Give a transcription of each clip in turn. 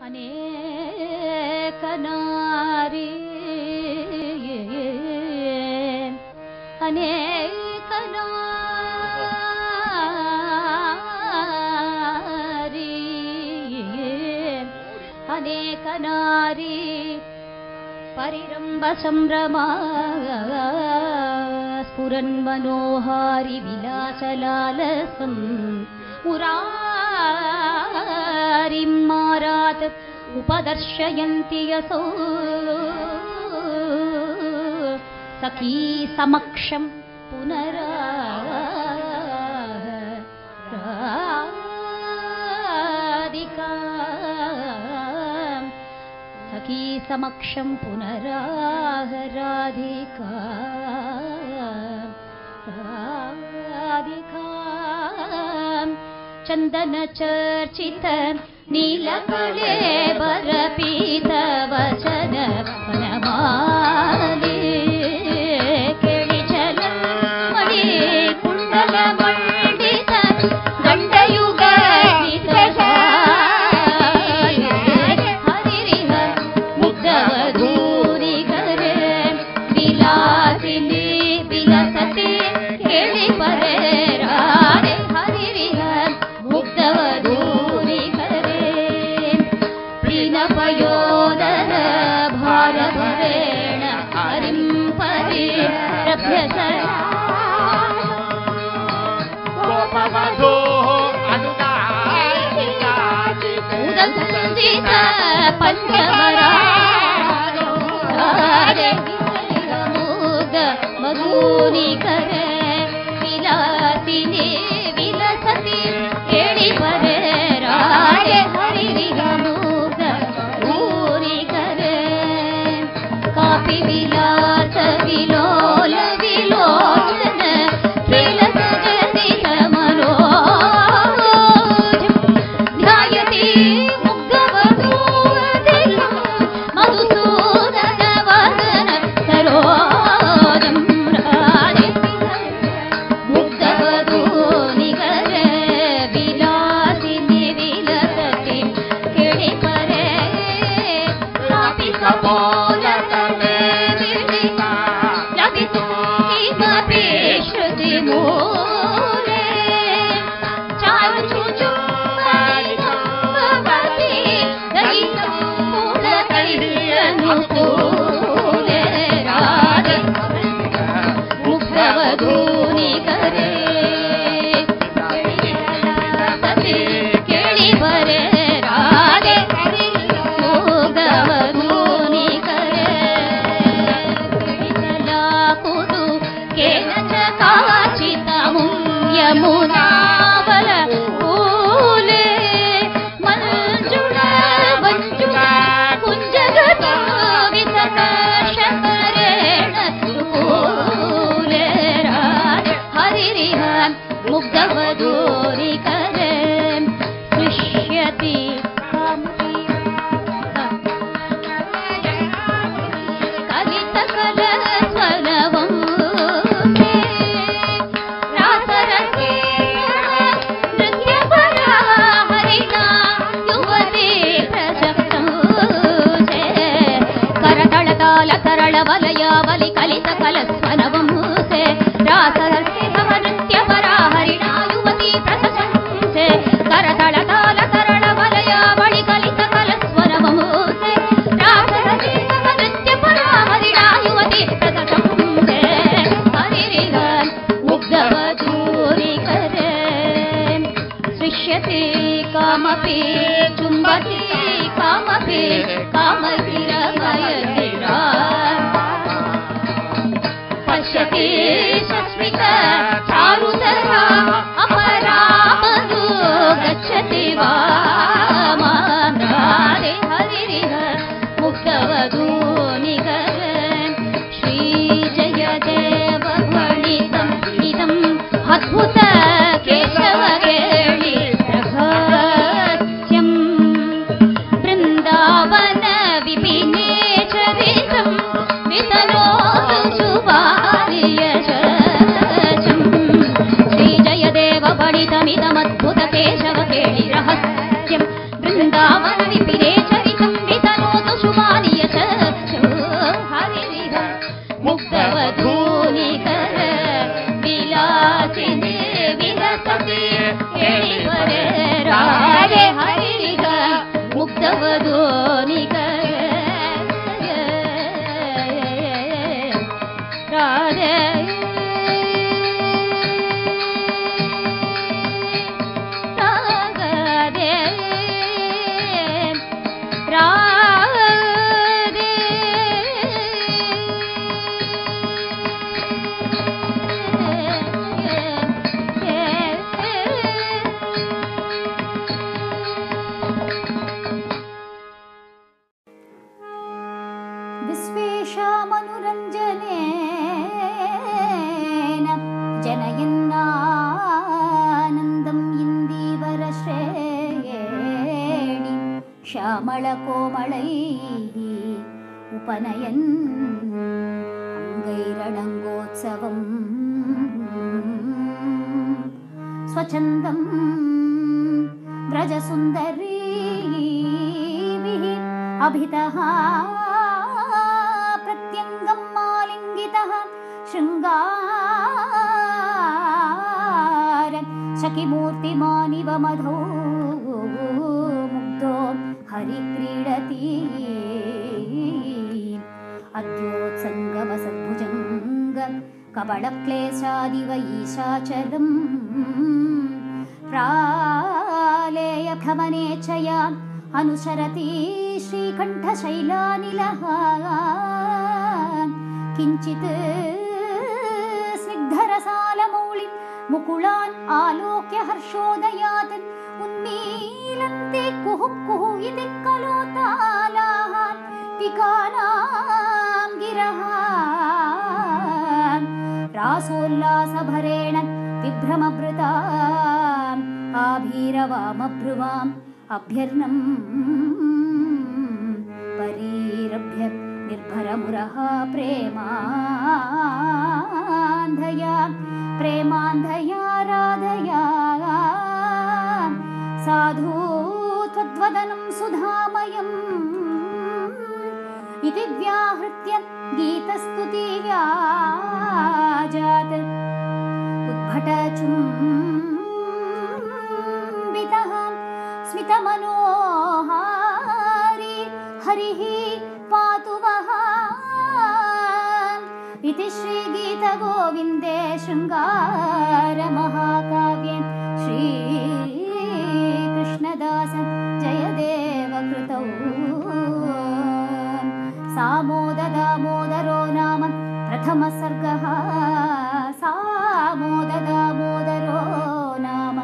ಅನೇಕ ನಾರಿ ಅನೇಕ ನಾರಿ ಅನೇಕ ನಾರಿ ಪರಿರಂಭ ಸಂಭ್ರಮ ಸ್ಫುರನ್ ಮನೋಹಾರಿ ವಿಲಾಸಲಾಲಸಂ ಮುರಾರಿಂ ಮಾರಾತ್ ಉಪದರ್ಶಯಂತಿ ಯಸೋ ಸಖೀ ಸಮಕ್ಷಂ ಪುನರಾಧಿಕಾ ಸಖೀ ಸಮಕ್ಷಂ ಪುನರಾಧಿಕಾ ರಾಧಿಕಾ ಚಂದನ ಚರ್ಚಿತ ನೀಲಕಳೆ ಬರಪೀತ ವಚನ ವನಮಾಲಿ ಕೇಳಿ ಚಲ ಮಣಿ ಕುಂಡಲ ಮಂಡಿತ ಗಂಡಯುಗ ಹರಿರಿಹ ಮುಗ್ಧವಧೂರಿಗರೆ ವಿಲಾಸಿನಿ ವಿಲಸತಿ ಕೇಳಿ ಪರೆ ರಾರೆ ಹರಿರಿಹ ಮುಗ್ಧವಧೂರಿಗರೆ ಪ್ರೀನಪಯೋದರ ಭಾರಭರೇಣ ಹರಿಂ ಪರಿ ರಭ್ಯಸರ ಉದಂಸಿತ ಪಂಚಮರಾರೆ ಮುಗ್ಧ ಮಧುನಿಕರೆ ವಿಲಾಸಿನಿ ವಿಲಸತಿ ಕೇಳಿ ಪರೆ ರಾರೆ ಹರಿರಿಗ ಮುಗ್ಧ ಊರಿಕರೆ ಕಾಪಿ ವಿಲಾಸ ವಿಲೋಲ ವಿಲೋಚನ ವಿಲಸ ಜನಿತ ಮನೋಜ ಧ್ಯಾಯತಿ ಮುಗ್ಧವಧೂರತಿಲ ಮಧುಸೂದನ ವದನ ಸರೋಜಂ ರಾಜೆ ಮುಗ್ಧವಧೂನಿಗರೆ ವಿಲಾಸಿನಿ ವಿಲಸತಿ ಕೇಳಿ ಪರೆ ಕಾಪಿ ಕಪೋಲತನೆ ವಿಲಿತಾ ಲಭಿತು ಕಿಮಪಿ ಶ್ರುತಿ ಮೂಲೆ ಚಾರು ಚುಚು ಭವತಿ ದಯಿತ ಮೂಲ ಕೈಯನುಕೂಲೆ ರಾಧೆ ಮುಗ್ಧವಧೂನಿಗರೆ ಸತಿ ಕೇಳಿ ಬರೆ ರಾಧೆ ಮುಗ್ಧವಧೂನಿಗರೆ ಕುದು ಕೇನ ಚ ಕಾಚಿತ ಯಮುನಾವಲ ಕೂಲೆ ಮಂಜುಳ ಮಂಜುಳ ಕುಂಜಗತ ವಿಸಕರ್ಷಕರೇಣ ಕೂಲೆ ರಾಧೆ ಹರಿರಿಹ ಮುಗ್ಧವಧೂರಿಕರೆ ದೃಶ್ಯತಿ ಕಲಿತ ಕಲ ಸ್ವನವಂ ರಾಸರಸೇ ನೃತ್ಯ ಪರ ಹರಿಣ ಯುವತಿ ಪ್ರಸಕ್ತಂ ಕರತಳ ತಾಲ ತರಳ ವಲಯ ಬಲಿ ಕಲಿತ ಕಲ ಸ್ವನವಂ ರಾಸರಸೇ ನೃತ್ಯ ಪರ ಹರಿಣ ಯುವತಿ ಪ್ರಸಕ್ತಂ ಕರತಳ ತಾಲ ತರಳ ವಲಯ ಬಳಿ ಕಲಿತ ಕಲ ಸ್ವನವಂ ರಾಸರಸೇ ನೃತ್ಯ ಪರ ಹರಿಣ ಯುವತಿ ಪ್ರಸಕ್ತಂ ಹರಿರಿಗ ಮುಗ್ಧವಧೂರಿಕರೆ ಸೃಶ್ಯತೆ ಕಾಮಪಿ ಚುಂಬತಿ ಕಾಮಪಿ ಕಾಮತಿರಮಯತಿರ ಪಶ್ಯತಿ ಸಸ್ಮಿತ ಚಾರುತರ ಅಪರಾಮದು ಗಚ್ಚತಿ ವಾಮಾಂಗಾರೆ ಹರಿರಿಹ ಮುಗ್ಧವಧೂನಿಗರೆ ಶ್ರೀ ಜಯ ದೇವ ಭಣಿತಂ ಇದಂ ಅದ್ಭುತ ಕೇಶವ ಕೇಳಿ ರಹಸ್ಯಂ ಬೃಂದಾವನ ವಿಪಿನೇ ಚರಿತಂ ವಿತನೋತು ಶುಭಾರ್ಯಶಂ ಶ್ರೀ ಜಯ ದೇವ ಭಣಿತಮಿದಮದ್ಭುತ ಕೇಶವ ಕೇಳಿ ರಹಸ್ಯಂ ಬೃಂದಾವನ ವಿಪಿನೇ मनोरञ्जनेन जनयन्नानन्दम् इन्दीवरश्रेणी श्यामलकोमलैः उपनयन् अङ्गैरणङ्गोत्सवम् स्वच्छन्दं व्रजसुन्दरीभिः अभितः प्रत्यङ्गं मालिङ्गितः शृङ्गार शकिमूर्तिमानिव मधौ मुग्धो हरिक्रीडति अद्योत्सङ्गमसद्भुजङ्ग कपटक्लेशादिव ईशाचलम् प्रालेयभ्रमणे च या अनुसरति श्रीकण्ठशैलानिलः किञ्चित् स्निग्धरसालमौळि मुकुलान् आलोक्य हर्षोदयात् उन्मीलन्ते कुहुः कुहुः इति कलोतालाः पिकानां गिरः रासोल्लासभरेण विभ्रमभृताम् आभीरवामभ्रुवाम् अभ्यर्णम् परीरभ्य निर्भरमुरः प्रेमान्धया राधया साधु त्वद्वदनं सुधामयम् इति व्याहृत्य गीतस्तुतिव्याजात् उद्भटचुम्बितः स्मितमनोहारी हरिः पातु वः इति श्रीगीतगोविन्दे शृङ्गारमहाकाव्ये श्रीकृष्णदास जयदेवकृतौ सामोददामोदरो नाम प्रथमः सर्गः सामोददामोदरो नाम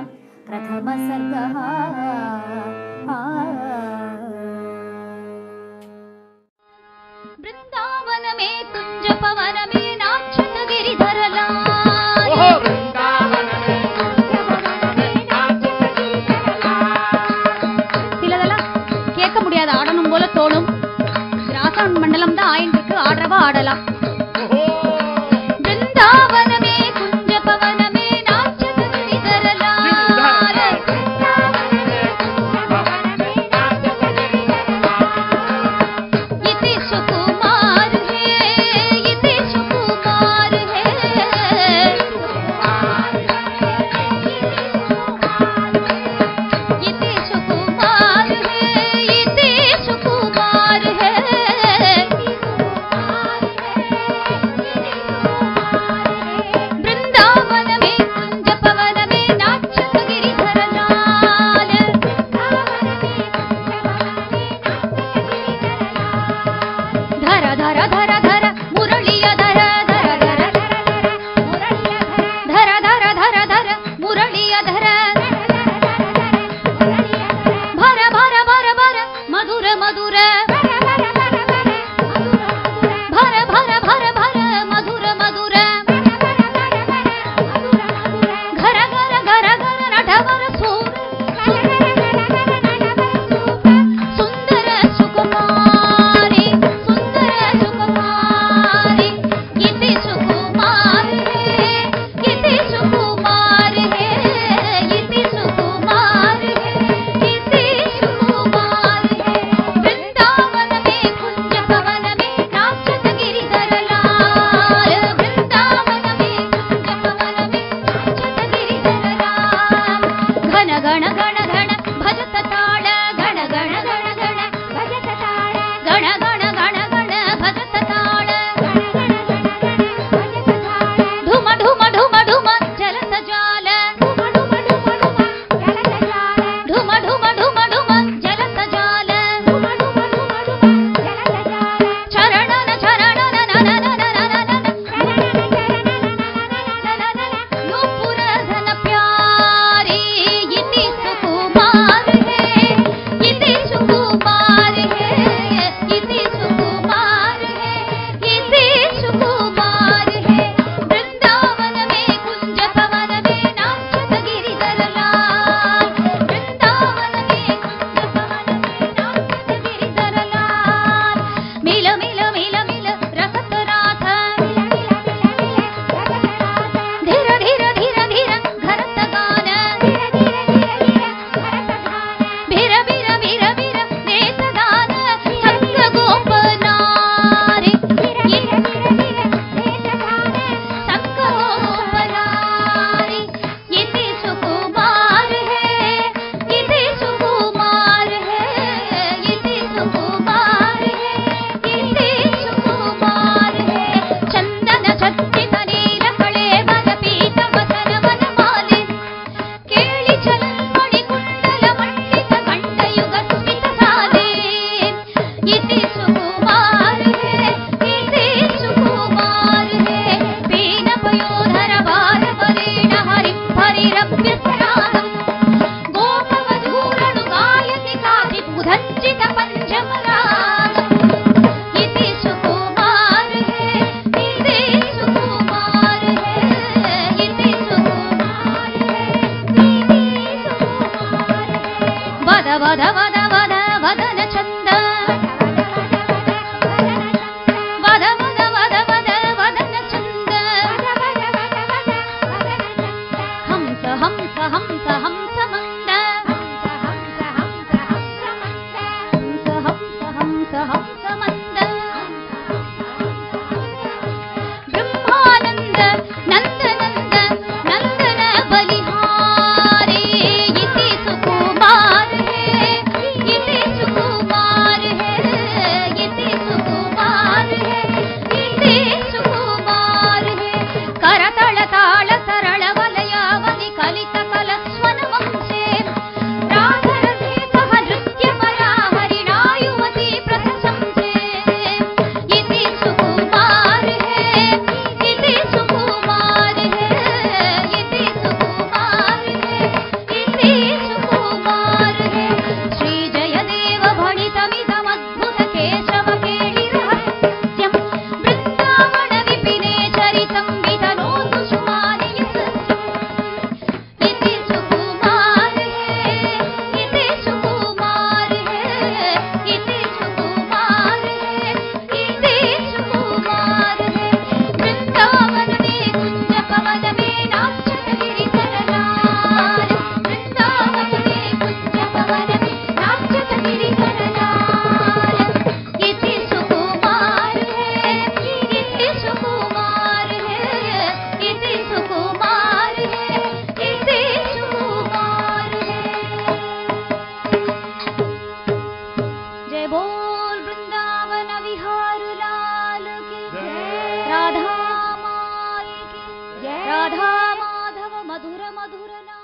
प्रथमः सर्गः वृंदावन में कुंज पवन में नाचत गिरिधरला சிலதெல்லாம் கேட்க முடியாது ஆடணும் போல தோணும் ராசன் மண்டலம் தான் ஆயிட்டு இருக்கு ஆடுறவா ஆடலாம் वृंदावनमे कुंज पवनमे नाचत गिरिधरला इति सुकुमार है इति सुकुमार है इति सुकुमार है इति सुकुमार है वृंदावन राधा माधव मधुर मधुर